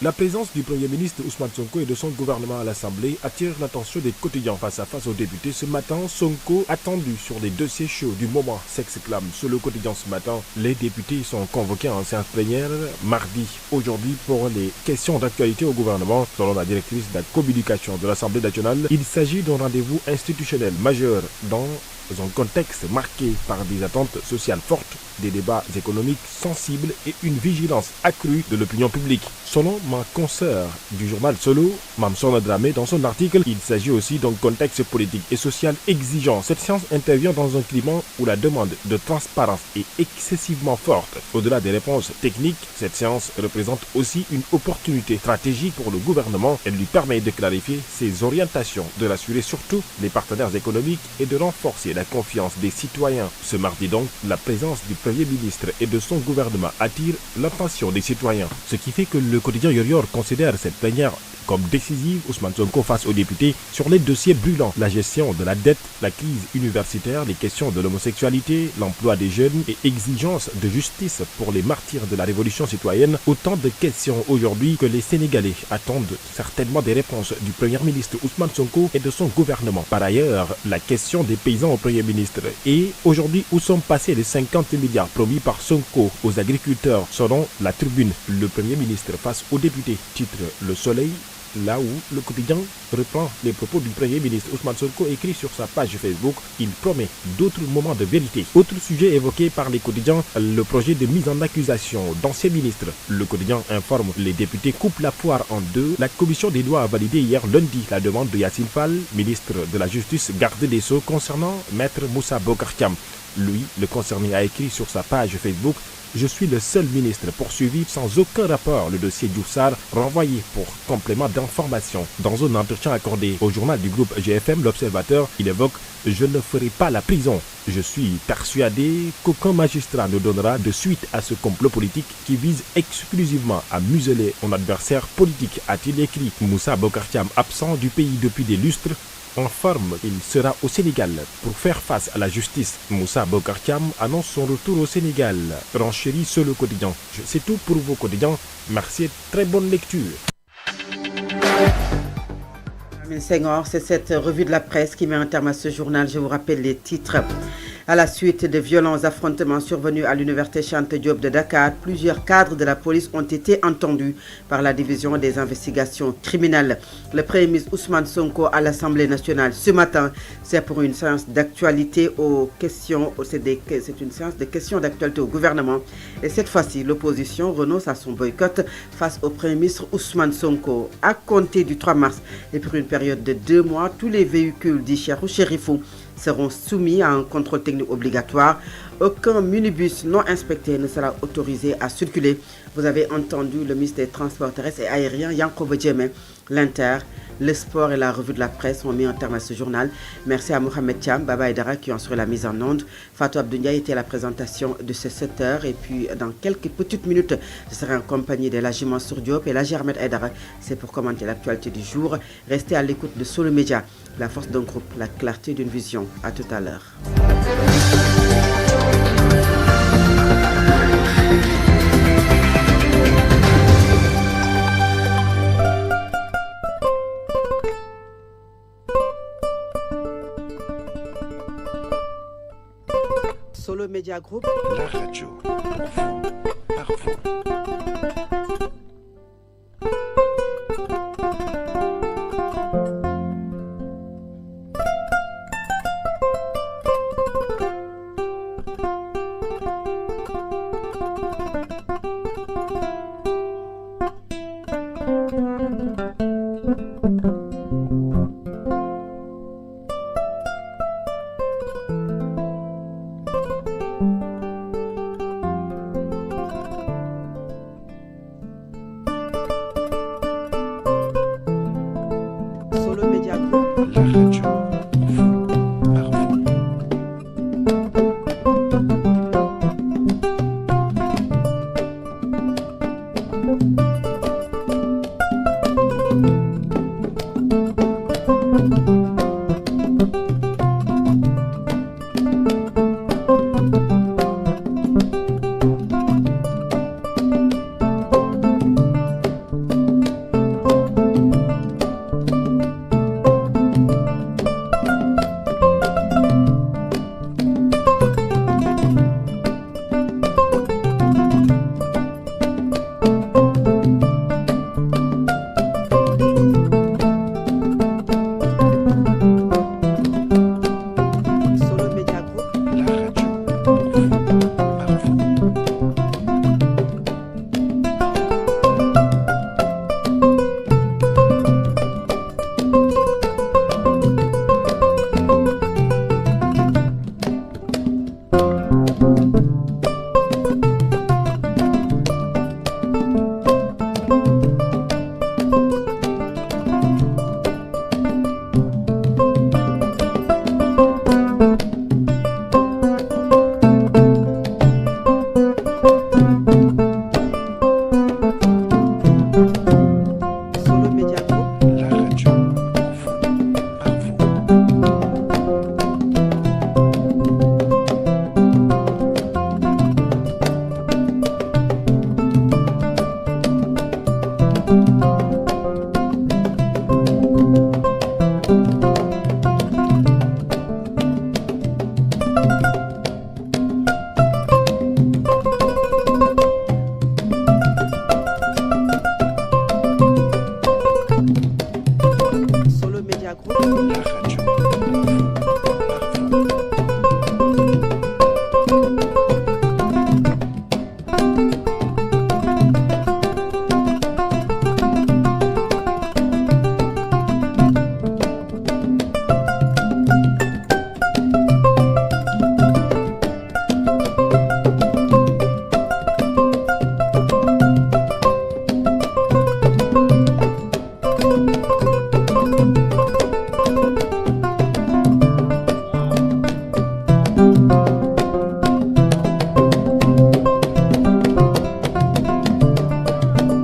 La présence du Premier ministre Ousmane Sonko et de son gouvernement à l'Assemblée attire l'attention des quotidiens face à face aux députés. Ce matin, Sonko attendu sur les dossiers chauds du moment, s'exclame sur le quotidien ce matin. Les députés sont convoqués en séance plénière mardi, aujourd'hui, pour les questions d'actualité au gouvernement. Selon la directrice de la communication de l'Assemblée nationale, il s'agit d'un rendez-vous institutionnel majeur dans un contexte marqué par des attentes sociales fortes, des débats économiques sensibles et une vigilance accrue de l'opinion publique. Selon ma consoeur du journal Solo, Mamsona Dramé, dans son article, il s'agit aussi d'un contexte politique et social exigeant. Cette séance intervient dans un climat où la demande de transparence est excessivement forte. Au-delà des réponses techniques, cette séance représente aussi une opportunité stratégique pour le gouvernement. Elle lui permet de clarifier ses orientations, de rassurer surtout les partenaires économiques et de renforcer la confiance des citoyens. Ce mardi donc, la présence du Premier ministre et de son gouvernement attire l'attention des citoyens. Ce qui fait que le quotidien Yoor considère cette plénière comme décisive. Ousmane Sonko face aux députés sur les dossiers brûlants, la gestion de la dette, la crise universitaire, les questions de l'homosexualité, l'emploi des jeunes et exigence de justice pour les martyrs de la révolution citoyenne. Autant de questions aujourd'hui que les Sénégalais attendent certainement des réponses du Premier ministre Ousmane Sonko et de son gouvernement. Par ailleurs, la question des paysans au Premier ministre et aujourd'hui où sont passés les 50 milliards promis par Sonko aux agriculteurs. Selon la tribune, le Premier ministre face aux députés, titre Le Soleil. Là où le quotidien reprend les propos du Premier ministre Ousmane Sonko écrit sur sa page Facebook, il promet d'autres moments de vérité. Autre sujet évoqué par les quotidiens, le projet de mise en accusation d'anciens ministres. Le quotidien informe les députés coupent la poire en deux. La commission des lois a validé hier lundi la demande de Yassine Fall, ministre de la Justice, garde des Sceaux, concernant Maître Moussa Bocar Thiam. Lui, le concerné, a écrit sur sa page Facebook: je suis le seul ministre poursuivi sans aucun rapport. Le dossier Diouf Sarr renvoyé pour complément d'information. Dans un entretien accordé au journal du groupe GFM, l'Observateur, il évoque: je ne ferai pas la prison. Je suis persuadé qu'aucun magistrat ne donnera de suite à ce complot politique qui vise exclusivement à museler un adversaire politique, a-t-il écrit. Moussa Bocar Thiam, absent du pays depuis des lustres, informe qu'il sera au Sénégal pour faire face à la justice. Moussa Bocar Thiam annonce son retour au Sénégal. Renchérit sur le quotidien. C'est tout pour vos quotidiens. Merci et très bonne lecture. Senghor, c'est cette revue de la presse qui met un terme à ce journal. Je vous rappelle les titres. À la suite de violents affrontements survenus à l'université Cheikh Anta Diop de Dakar, plusieurs cadres de la police ont été entendus par la division des investigations criminelles. Le Premier ministre Ousmane Sonko à l'Assemblée nationale ce matin, c'est pour une séance d'actualité aux questions, c'est une séance de questions d'actualité au gouvernement. Et cette fois-ci, l'opposition renonce à son boycott face au Premier ministre Ousmane Sonko. À compter du 3 mars et pour une période de 2 mois, tous les véhicules d'Icher ou Chérifou seront soumis à un contrôle technique obligatoire. Aucun minibus non inspecté ne sera autorisé à circuler. Vous avez entendu le ministre des Transports terrestres et aériens, Yankoba Diémé. L'Inter, le sport et la revue de la presse ont mis un terme à ce journal. Merci à Mohamed Thiam, Baba Aïdara qui ont assuré la mise en onde. Fatou Abdounia était à la présentation de ces 7 heures. Et puis, dans quelques petites minutes, je serai en compagnie de l'Agi Mansour Diop et l'Agi Ahmed Aïdara. C'est pour commenter l'actualité du jour. Restez à l'écoute de Solo Média, la force d'un groupe, la clarté d'une vision. À tout à l'heure. Solo Media Group, la radio pour vous, par vous. Parfois.